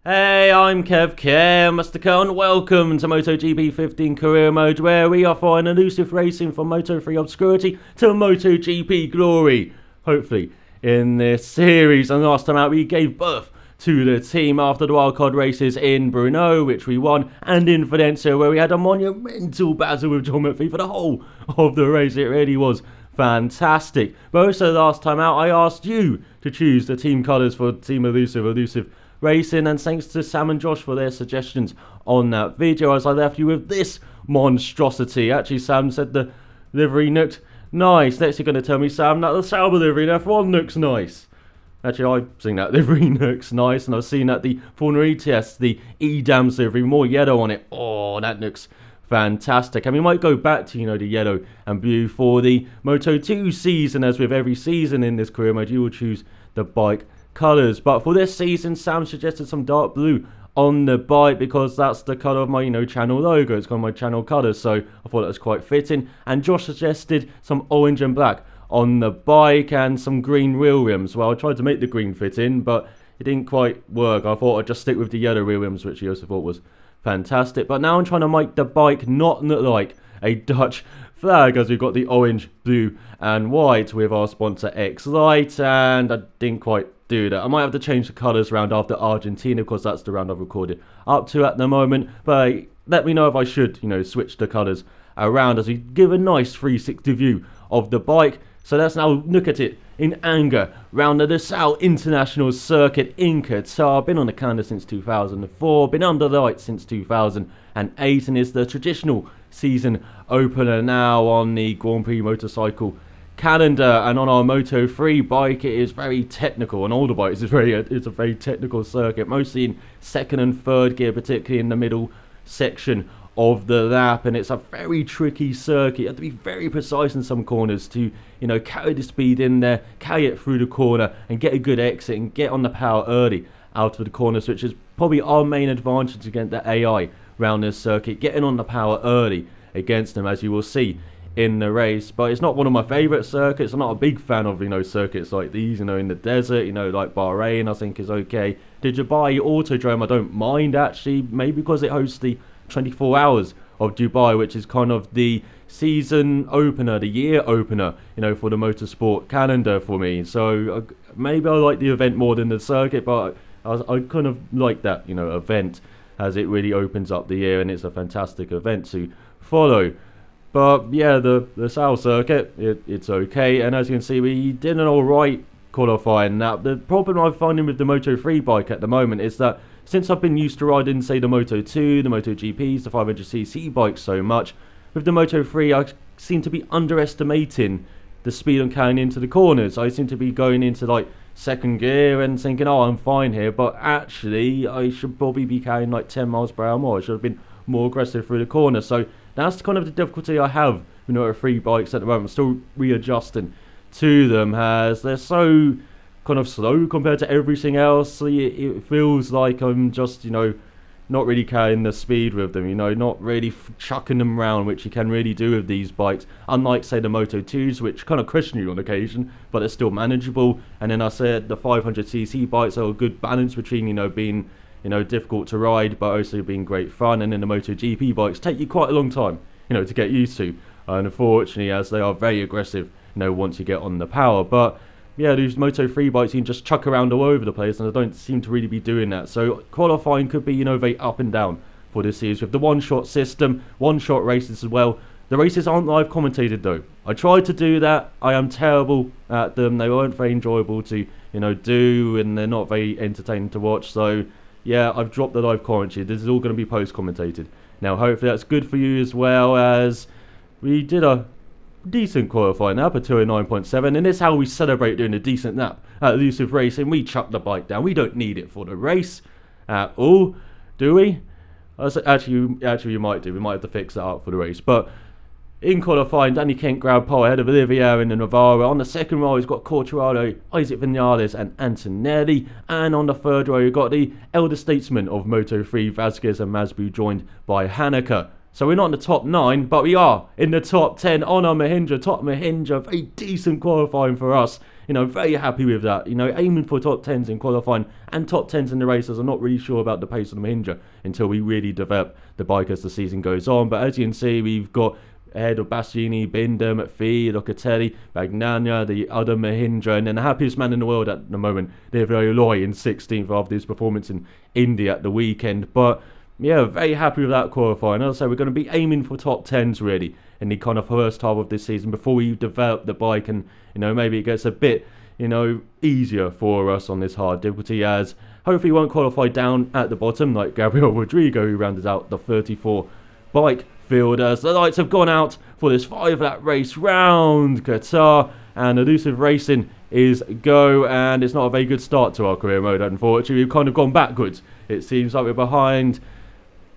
Hey, I'm Kev Camelot, and welcome to MotoGP 15 Career Mode, where we are flying Elusive Racing from Moto3 obscurity to MotoGP glory. Hopefully, in this series. And last time out, we gave birth to the team after the wildcard races in Brno, which we won, and in Valencia, where we had a monumental battle with John McPhee for the whole of the race. It really was fantastic. But also last time out, I asked you to choose the team colours for Team Elusive Racing, and thanks to Sam and Josh for their suggestions on that video, as I left you with this monstrosity. Actually, Sam said the livery looked nice. Next you're going to tell me, Sam, that the Sauber livery in F1 looks nice. Actually, I've seen that livery looks nice, and I've seen that the Formula ETS, the E-Dams livery, more yellow on it. Oh, that looks fantastic. And we might go back to, the yellow and blue for the Moto2 season. As with every season in this career mode, you will choose the bike colours. But for this season, Sam suggested some dark blue on the bike because that's the colour of my, channel logo. It's got my channel colours, so I thought it was quite fitting. And Josh suggested some orange and black on the bike and some green wheel rims. Well, I tried to make the green fit in, but it didn't quite work. I thought I'd just stick with the yellow wheel rims, which he also thought was fantastic. But now I'm trying to make the bike not look like a Dutch flag, as we've got the orange, blue and white with our sponsor X-Lite, and I didn't quite do that. I might have to change the colours around after Argentina, because that's the round I've recorded up to at the moment. But let me know if I should, switch the colours around, as we give a nice 360 view of the bike. So let's now look at it in anger round the Losail International Circuit in Qatar. Been on the calendar since 2004, been under the lights since 2008, and is the traditional season opener now on the Grand Prix motorcycle calendar. And on our Moto3 bike, it is very technical. On older bikes, it's a very technical circuit, mostly in second and third gear, particularly in the middle section of the lap, and it's a very tricky circuit. You have to be very precise in some corners to carry the speed in there, carry it through the corner, and get a good exit and get on the power early out of the corners, which is probably our main advantage against the AI around this circuit, getting on the power early against them, as you will see in the race. But it's not one of my favourite circuits. I'm not a big fan of circuits like these, in the desert, like Bahrain I think is okay. The Dubai Autodrome I don't mind, actually, maybe because it hosts the 24 hours of Dubai, which is kind of the season opener, the year opener, for the motorsport calendar for me. So maybe I like the event more than the circuit, but I kind of like that, event, as it really opens up the year, and it's a fantastic event to follow. But yeah, the Losail circuit, it's okay, and as you can see, we did an alright qualifying. Now, the problem I'm finding with the Moto3 bike at the moment is that since I've been used to riding, say, the Moto2, the MotoGPs, the 500cc bikes so much, with the Moto3 I seem to be underestimating the speed I'm carrying into the corners. I seem to be going into second gear and thinking, oh, I'm fine here, but actually I should probably be carrying 10 miles per hour more. I should have been more aggressive through the corner. So that's kind of the difficulty I have with free bikes at the moment. I'm still readjusting to them, as they're so kind of slow compared to everything else. So it feels like I'm just not really carrying the speed with them, not really chucking them around, which you can really do with these bikes, unlike say the Moto2s, which kind of question you on occasion, but they're still manageable. And then I said the 500cc bikes are a good balance between being difficult to ride but also being great fun. And then the MotoGP bikes take you quite a long time to get used to, unfortunately, as they are very aggressive once you get on the power. But yeah, these Moto3 bikes you can just chuck around all over the place, and I don't seem to really be doing that. So qualifying could be very up and down for this series with the one-shot system, one-shot races as well. The races aren't live commentated though. I tried to do that. I am terrible at them. They weren't very enjoyable to do, and they're not very entertaining to watch. So yeah, I've dropped the live commentary. This is all going to be post-commentated. Now hopefully that's good for you, as well, as we did a decent qualifying lap, a 209.7, and this is how we celebrate doing a decent lap at Elusive Racing. We chuck the bike down. We don't need it for the race at all, do we? Actually, you might do. We might have to fix that up for the race. But in qualifying, Danny Kent grabbed pole ahead of Olivier in the Navarra. On the second row, he's got Quartararo, Isaac Vinales and Antonelli. And on the third row, you've got the elder statesmen of Moto3, Vasquez and Masbu, joined by Haneke. So we're not in the top 9, but we are in the top 10 on our Mahindra. Top Mahindra, very decent qualifying for us. You know, very happy with that. You know, aiming for top 10s in qualifying and top 10s in the races. I'm not really sure about the pace of the Mahindra until we really develop the bike as the season goes on. But as you can see, we've got ahead of Bastianini, Binder, McPhee, Locatelli, Bagnaia, the other Mahindra, and then the happiest man in the world at the moment, David Oloy, in 16th after his performance in India at the weekend. But yeah, very happy with that qualifying. As I say, we're going to be aiming for top 10s really in the kind of first half of this season before we develop the bike, and you know, maybe it gets a bit, you know, easier for us on this hard difficulty, as hopefully we won't qualify down at the bottom like Gabriel Rodrigo, who rounded out the 34 bike field, as the lights have gone out for this 5-lap race round Qatar, and Elusive Racing is go, and it's not a very good start to our career mode, unfortunately. We've kind of gone backwards. It seems like we're behind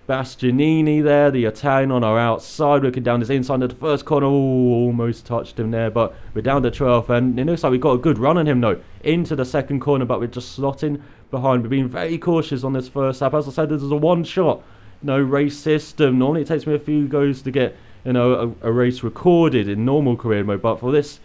Bastianini there, the Italian, on our outside, looking down this inside of the first corner. Ooh, almost touched him there, but we're down to 12th, and it looks like we've got a good run on him though, into the second corner, but we're just slotting behind. We've been very cautious on this first lap. As I said, this is a one-shot, race system. Normally it takes me a few goes to get, a race recorded in normal career mode, but for this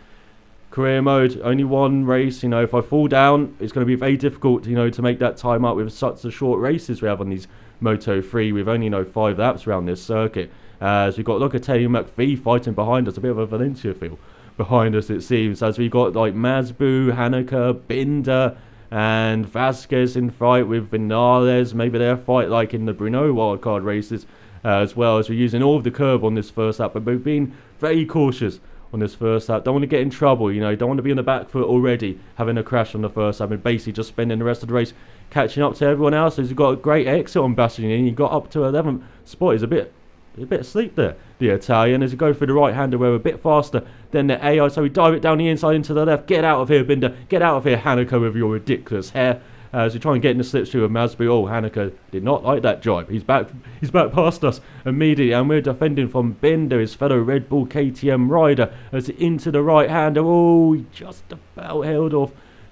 career mode, only one race. If I fall down, it's going to be very difficult, to make that time up with such a short races we have on these Moto3 with only 5 laps around this circuit. As we've got Locatelli and McPhee fighting behind us, a bit of a Valencia feel behind us it seems, as we've got Masbu, Haneke, Binder and Vasquez in fight with Vinales. Maybe they'll fight like in the Bruno wildcard races, as well, as we're using all of the curb on this first lap, but we've been very cautious on this first lap. Don't want to get in trouble, don't want to be on the back foot already, having a crash on the first lap and basically just spending the rest of the race catching up to everyone else. As you've got a great exit on Bastianini, and you got up to 11th spot. He's a bit asleep there, the Italian, as you go through the right hander where we're a bit faster than the AI, so we dive it down the inside into the left. Get out of here, Binder, get out of here, Haneke, with your ridiculous hair. As we try and get in the slipstream of Masbu. Oh, Haneke did not like that drive. He's back past us immediately, and we're defending from Binder, his fellow Red Bull KTM rider, as into the right hander. Oh, he just about held off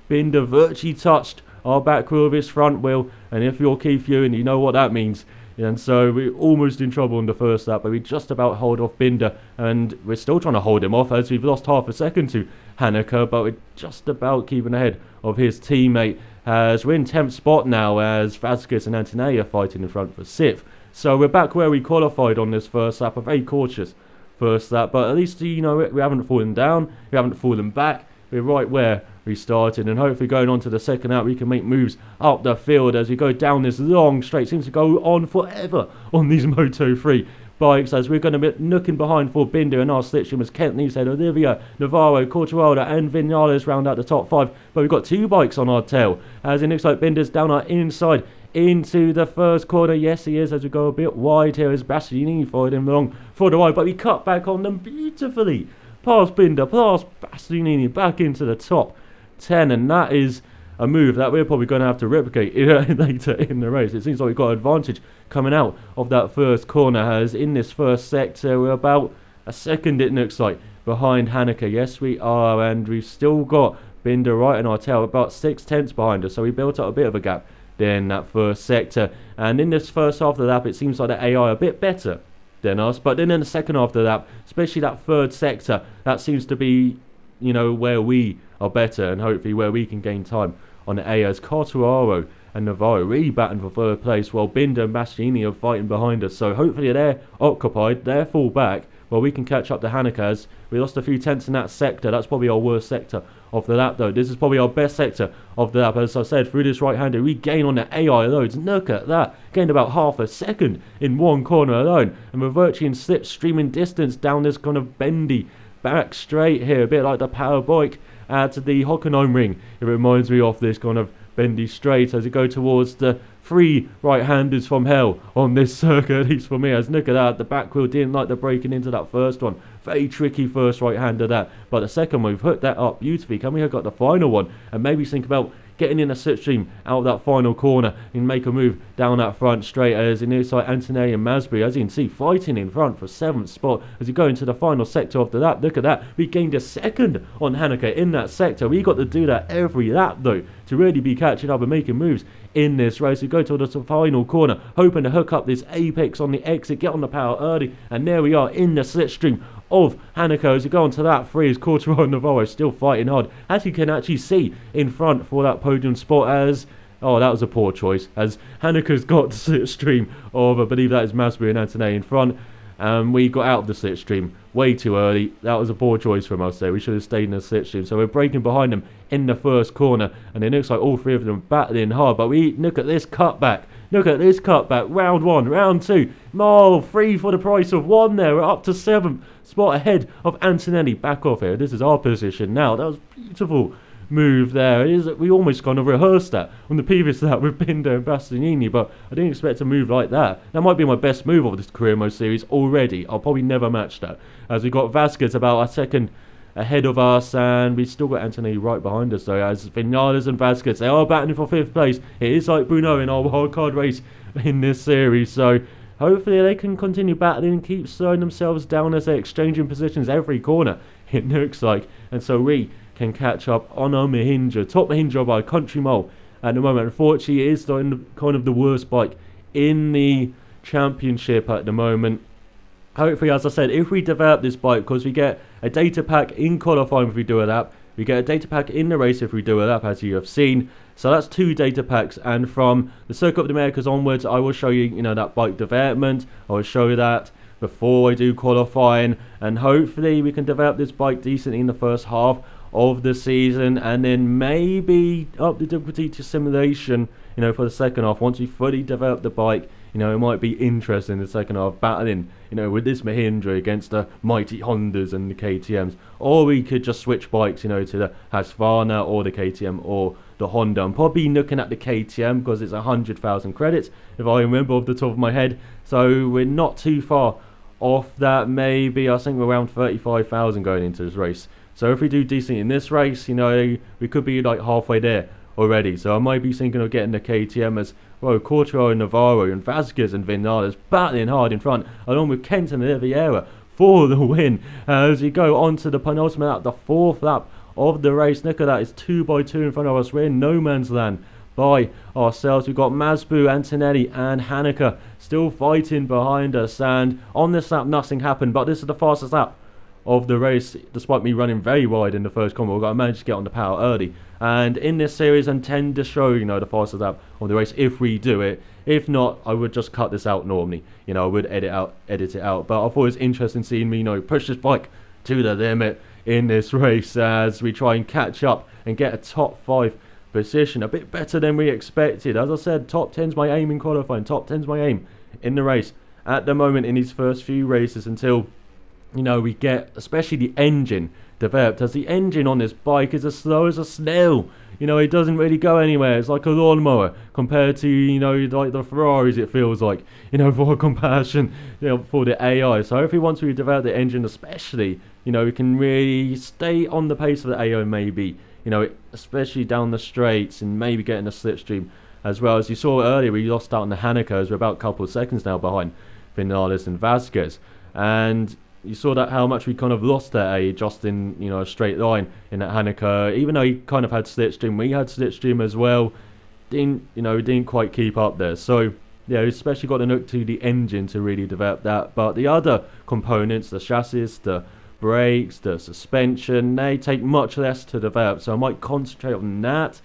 Binder, virtually touched our back wheel of his front wheel, and if you're Keith Ewan, you know what that means. And so we're almost in trouble in the first lap, but we just about hold off Binder, and we're still trying to hold him off as we've lost half a second to Haneke, but we're just about keeping ahead of his teammate, as we're in 10th spot now, as Vasquez and Antonelli are fighting in front for 6th. So we're back where we qualified on this first lap, a very cautious first lap, but at least we haven't fallen down, we haven't fallen back, we're right where we started, and hopefully going on to the second lap we can make moves up the field as we go down this long straight. Seems to go on forever on these Moto3 bikes, as we're going to be looking behind for Binder, and our slipstream as Kent Leesaid, Olivia, Navarro, Cortualda and Vinales round out the top 5, but we've got 2 bikes on our tail, as it looks like Binder's down our inside into the first corner. Yes, he is, as we go a bit wide here as Bastianini followed him along for the ride, but we cut back on them beautifully past Binder, past Bastianini, back into the top 10, and that is a move that we're probably going to have to replicate later in the race. It seems like we've got an advantage coming out of that first corner, as in this first sector we're about a second, it looks like, behind Haneke. Yes, we are, and we've still got Binder right in our tail, about 6/10 behind us, so we built up a bit of a gap there in that first sector. And in this first half of the lap, it seems like the AI are a bit better than us, but then in the second half of the lap, especially that third sector, that seems to be where we are better, and hopefully where we can gain time on the AIs. Cortuaro and Navarro really batting for third place, while Binder and Bastianini are fighting behind us, so hopefully they're occupied, they're full back, while we can catch up to Haneke, as we lost a few tenths in that sector. That's probably our worst sector of the lap though. This is probably our best sector of the lap. As I said, through this right hander we gain on the AI loads. Look at that, gained about half a second in one corner alone, and we're virtually in slipstreaming distance down this kind of bendy back straight here, a bit like the power bike at the Hockenheim ring. It reminds me of this kind of bendy straight as we go towards the 3 right-handers from hell on this circuit, at least for me. As look at that, the back wheel didn't like the braking into that first one Very tricky first right-hander that, but the second one, we've hooked that up beautifully. Can we have got the final one and maybe think about getting in a slipstream out of that final corner and make a move down that front straight as in near side Antonelli and Masbury, as you can see, fighting in front for 7th spot as we go into the final sector after that. Look at that, we gained a second on Haneke in that sector. We got to do that every lap though to really be catching up and making moves in this race. We go to the final corner, hoping to hook up this apex on the exit, get on the power early, and there we are in the slipstream of Haneke as we go on to that free as Quartararo Navarro still fighting hard, as you can actually see in front for that podium spot as... Oh, that was a poor choice, as Haneke's got the slipstream of, I believe that is Masbury and Antonelli in front. We got out of the slipstream way too early. That was a poor choice from us there. We should have stayed in the slipstream. So we're breaking behind them in the first corner, and it looks like all three of them battling hard. But we look at this cutback. Look at this cutback. Round 1, round 2. Oh, 3 for the price of 1 there. We're up to 7th spot ahead of Antonelli. Back off here. This is our position now. That was beautiful move there. We almost kind of rehearsed that on the previous lap with Binder and Bastianini, but I didn't expect a move like that. That might be my best move of this career mode series already. I'll probably never match that, as we got Vasquez about a second ahead of us, and we still got Antonelli right behind us though, as Vinales and Vasquez, they are battling for 5th place. It is like Bruno in our wildcard race in this series, so hopefully they can continue battling and keep slowing themselves down as they're exchanging positions every corner, it looks like, and so we can catch up on our Mahindra, top Mahindra by a country mile at the moment. Unfortunately, it is kind of the worst bike in the championship at the moment. Hopefully, as I said, if we develop this bike, because we get a data pack in qualifying if we do a lap, we get a data pack in the race if we do a lap, as you have seen. So that's 2 data packs, and from the Circuit of the Americas onwards, I will show you, that bike development. I will show you that before I do qualifying, and hopefully we can develop this bike decently in the first half of the season, and then maybe up the difficulty to simulation, for the second half. Once we fully develop the bike, it might be interesting in the second half, battling, with this Mahindra against the mighty Hondas and the KTMs. Or we could just switch bikes, to the Husqvarna or the KTM or the Honda. I'm probably looking at the KTM because it's 100,000 credits, if I remember off the top of my head. So we're not too far off that. Maybe, I think we're around 35,000 going into this race. So if we do decent in this race, we could be like halfway there already. So I might be thinking of getting the KTM as well. Quartararo, Navarro and Vasquez and Vinales battling hard in front, along with Kent and Oliveira for the win. As we go on to the penultimate lap, the 4th lap of the race. Look at that, it's 2 by 2 in front of us. We're in no man's land by ourselves. We've got Masbu, Antonelli and Haneke still fighting behind us. And on this lap, nothing happened, but this is the fastest lap of the race, despite me running very wide in the first corner. I managed to get on the power early, and in this series I intend to show the fastest lap of the race if we do it. If not, I would just cut this out normally. I would edit it out, but I thought it was interesting seeing me push this bike to the limit in this race as we try and catch up and get a top 5 position, a bit better than we expected. As I said, top 10's my aim in qualifying, top 10's my aim in the race at the moment in these first few races, until we get especially the engine developed, as the engine on this bike is as slow as a snail. It doesn't really go anywhere. It's like a lawnmower compared to, like the Ferraris, it feels like, for comparison, for the AI. So hopefully once we develop the engine especially, we can really stay on the pace of the AI maybe, especially down the straights, and maybe get in the slipstream as well. As you saw earlier, we lost out on the Haneke as we're about a couple of seconds now behind Vinales and Vasquez. And you saw that how much we kind of lost there, just in a straight line in that Haneke. Even though he kind of had slipstream, we had slipstream as well. Didn't quite keep up there. So yeah, especially got to look to the engine to really develop that. But the other components, the chassis, the brakes, the suspension, they take much less to develop. So I might concentrate on that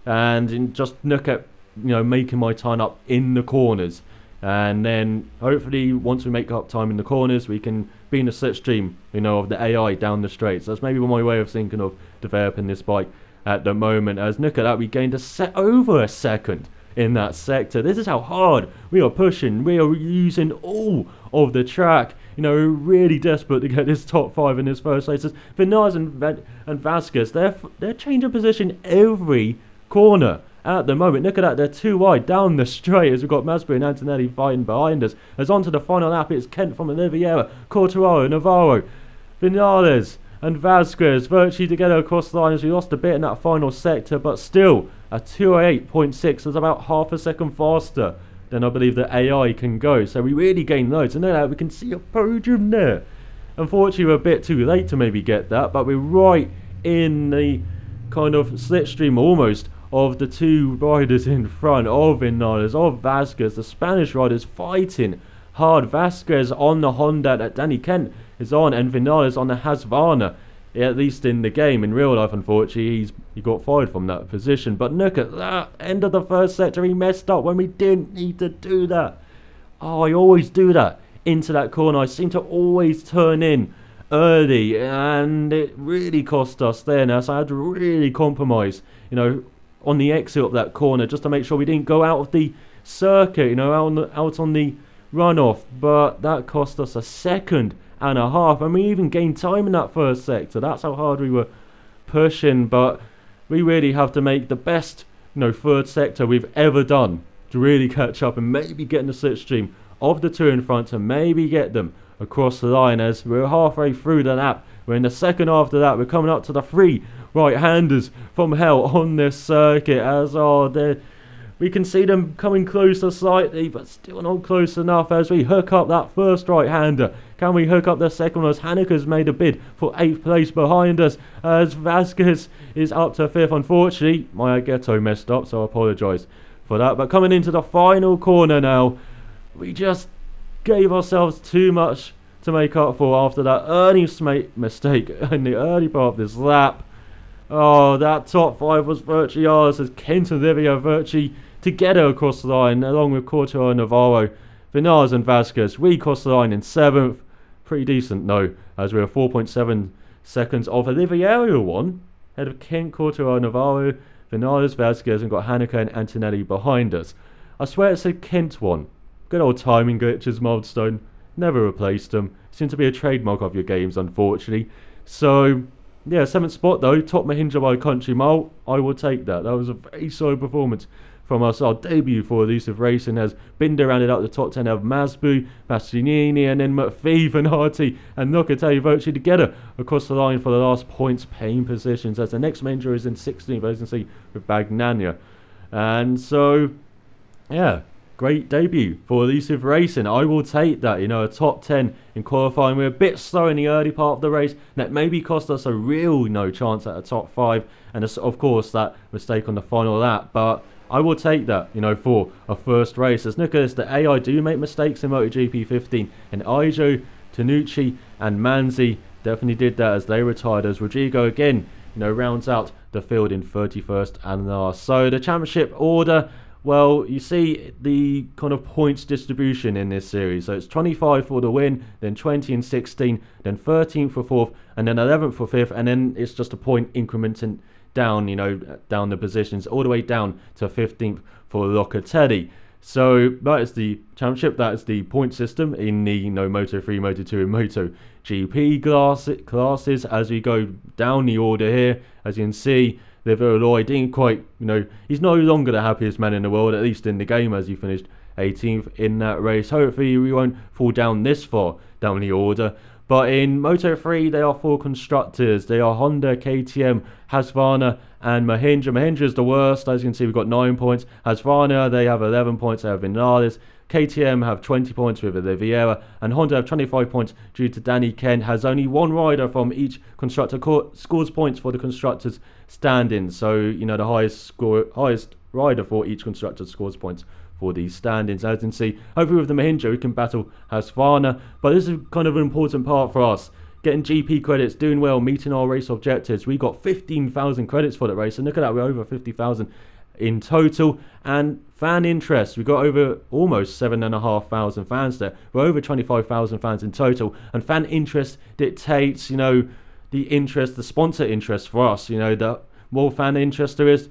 and just look at making my time up in the corners. And then hopefully once we make up time in the corners, we can be in the slipstream of the AI down the straights. That's maybe my way of thinking of developing this bike at the moment. As look at that, we gained over a second in that sector. This is how hard we are pushing. We are using all of the track. We're really desperate to get this top 5 in this first race. Vinales and Vasquez, they're changing position every corner at the moment. Look at that, they're too wide down the straight as we've got Masbury and Antonelli fighting behind us. As on to the final lap, it's Kent from Oliveira, Quartararo, Navarro Vinales and Vasquez virtually together across the line as we lost a bit in that final sector, but still a 208.6 is about half a second faster than I believe the AI can go. So we really gained loads, and then we can see a podium there. Unfortunately, we're a bit too late to maybe get that, but we're right in the kind of slipstream almost of the two riders in front of Vinales, of Vasquez. The Spanish riders fighting hard. Vasquez on the Honda that Danny Kent is on, and Vinales on the Husqvarna, at least in the game. In real life, unfortunately, he got fired from that position. But look at that, end of the first sector, he messed up when we didn't need to do that. Oh, I always do that into that corner. I seem to always turn in early, and it really cost us there now. So I had to really compromise, you know, on the exit of that corner just to make sure we didn't go out of the circuit, you know, out on the runoff. But that cost us a second and a half, and we even gained time in that first sector. That's how hard we were pushing. But we really have to make the best, you know, third sector we've ever done to really catch up and maybe get in the slipstream of the two in front to maybe get them across the line. As we're halfway through the lap, we're in the second after that, we're coming up to the three right-handers from hell on this circuit. As we can see them coming closer slightly, but still not close enough. As we hook up that first right-hander, can we hook up the second one? As Haneke's made a bid for 8th place behind us, as Vasquez is up to 5th. Unfortunately, my ghetto messed up, so I apologise for that. But coming into the final corner now, we just gave ourselves too much to make up for after that early mistake in the early part of this lap. Oh, that top 5 was virtually ours, as Kent and Olivia virtually together across the line, along with Qatar and Navarro. Vinales and Vasquez, we crossed the line in 7th. Pretty decent, no, as we were 4.7 seconds off. Oliviero won, ahead of Kent, Qatar, Navarro, Vinales, Vasquez, and got Haneke and Antonelli behind us. I swear it said Kent won. Good old timing glitches, Milestone. Never replaced them. Seem to be a trademark of your games, unfortunately. So, yeah, 7th spot though. Top Mahindra by a country mile. I will take that. That was a very solid performance from us. Our debut for Elusive Racing has Binder rounded out the top 10 of Masbu, Bastianini, and then McPhee and Harty and Locatelli virtually together across the line for the last points paying positions, as the next Mahindra is in 16th, as you can see, with Bagnania. And so, yeah, great debut for Elusive Racing. I will take that, you know, a top 10 in qualifying. We're a bit slow in the early part of the race. That maybe cost us a real chance at a top 5. And of course, that mistake on the final lap. But I will take that, you know, for a first race. As look at this, the AI do make mistakes in MotoGP 15. And Ijo, Tanucci and Manzi definitely did that as they retired. As Rodrigo again, you know, rounds out the field in 31st and last. So the championship order, well, you see the kind of points distribution in this series. So it's 25 for the win, then 20 and 16, then 13 for 4th, and then 11th for 5th, and then it's just a point incrementing down, you know, down the positions, all the way down to 15th for Locatelli. So that is the championship. That is the point system in the, you know, Moto3, Moto2 and MotoGP classes. As we go down the order here, as you can see, Liverloy didn't quite, you know, he's no longer the happiest man in the world, at least in the game, as he finished 18th in that race. Hopefully we won't fall down this far down the order. But in Moto3, they are 4 constructors. They are Honda, KTM, Husqvarna and Mahindra. Mahindra is the worst. As you can see, we've got 9 points. Husqvarna, they have 11 points. They have Vinales. KTM have 20 points with Oliveira, and Honda have 25 points due to Danny Kent. Has only one rider from each constructor scores points for the constructors standings. So, you know, the highest rider for each constructor scores points for these standings. As you can see, hopefully with the Mahindra we can battle Husqvarna, but this is kind of an important part for us. Getting GP credits, doing well, meeting our race objectives. We got 15,000 credits for that race, and look at that, we're over 50,000 in total. And fan interest, we've got over almost 7,500 fans there. We're over 25,000 fans in total, and fan interest dictates, you know, the interest, the sponsor interest for us. You know, the more fan interest there is,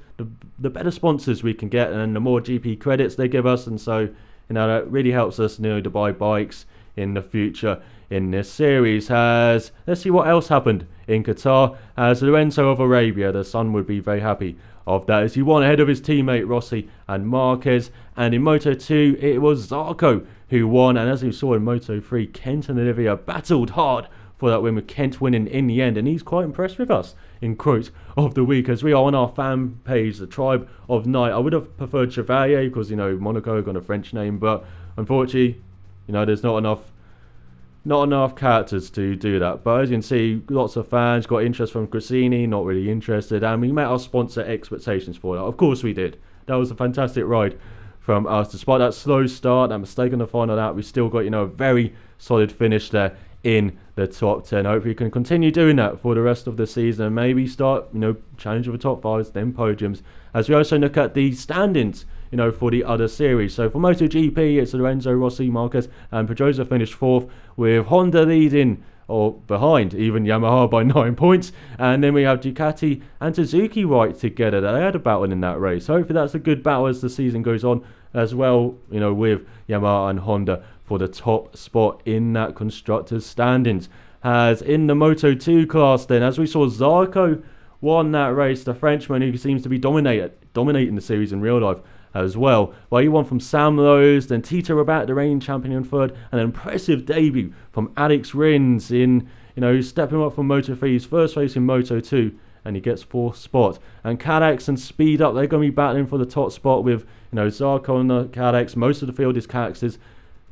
the better sponsors we can get, and the more GP credits they give us. And so, you know, that really helps us, you know, to buy bikes in the future in this series. Let's see what else happened in Qatar. As Lorenzo of Arabia, the son would be very happy of that, as he won ahead of his teammate Rossi and Marquez. And in Moto2, it was Zarco who won. And as we saw in Moto3, Kent and Olivia battled hard for that win, with Kent winning in the end, and he's quite impressed with us in quote of the week, as we are on our fan page, the Tribe of Night. I would have preferred Chevalier because, you know, Monaco got a French name, but unfortunately, you know, there's not enough characters to do that. But as you can see, lots of fans got interest from Grassini, not really interested, and we met our sponsor expectations for that. Of course we did. That was a fantastic ride from us. Despite that slow start, that mistake on the final lap, we still got, you know, a very solid finish there in the top 10. Hopefully we can continue doing that for the rest of the season and maybe start, you know, challenging for top 5s, then podiums, as we also look at the standings, you know, for the other series. So for MotoGP, it's Lorenzo, Rossi, Marquez and Pedrosa finished 4th, with Honda leading or behind even Yamaha by 9 points, and then we have Ducati and Suzuki right together. They had a battle in that race. Hopefully that's a good battle as the season goes on as well, you know, with Yamaha and Honda for the top spot in that constructors standings. As in the Moto2 class then, as we saw, Zarco won that race, the Frenchman who seems to be dominating the series in real life as well. Well, he won from Sam Lowe's, then Tito Rabat, the reigning champion, in 3rd, and an impressive debut from Alex Rins in, you know, stepping up from Moto3's first race in Moto2, and he gets 4th spot. And Cadex and Speed Up, they're going to be battling for the top spot with, you know, Zarco on the Cadex. Most of the field is Cadex's.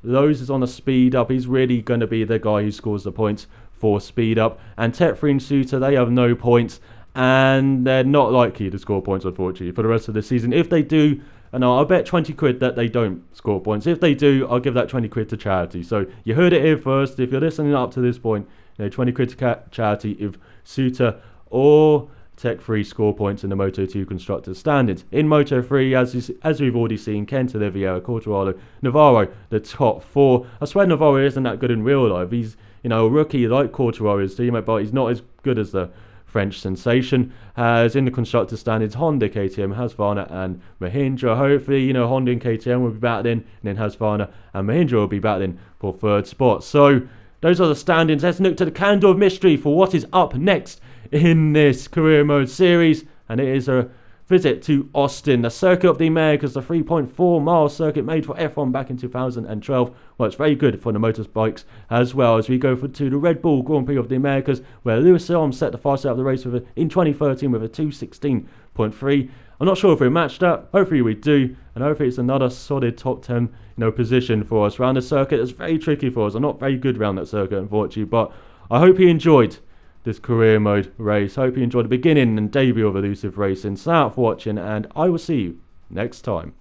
Lowe's is on a Speed Up. He's really going to be the guy who scores the points for Speed Up. And Tetfree and Suter, they have no points, and they're not likely to score points, unfortunately, for the rest of the season. If they do, and I'll bet 20 quid that they don't score points. If they do, I'll give that 20 quid to charity. So you heard it here first. If you're listening up to this point, you know, 20 quid to charity if Suter or Tech3 score points in the Moto2 constructors standings. In Moto3, as we've already seen, Kent, Oliveira, Quartararo, Navarro, the top 4. I swear Navarro isn't that good in real life. He's, you know, a rookie like Quartararo's teammate, but he's not as good as the French sensation. As in the constructor standings, Honda, KTM, Husqvarna and Mahindra. Hopefully, you know, Honda and KTM will be battling, and then Husqvarna and Mahindra will be battling for 3rd spot. So those are the standings. Let's look to the candle of mystery for what is up next in this career mode series, and it is a visit to Austin, the Circuit of the Americas, the 3.4 mile circuit made for F1 back in 2012. Well, it's very good for the motorbikes as well, as we go to the Red Bull Grand Prix of the Americas, where Losail set the fastest out of the race in 2013 with a 2:16.3. I'm not sure if we matched that. Hopefully we do, and hopefully it's another solid top 10, you know, position for us around the circuit. It's very tricky for us. I'm not very good around that circuit, unfortunately, but I hope you enjoyed this career mode race. Hope you enjoyed the beginning and debut of Elusive Racing. Thanks for watching, and I will see you next time.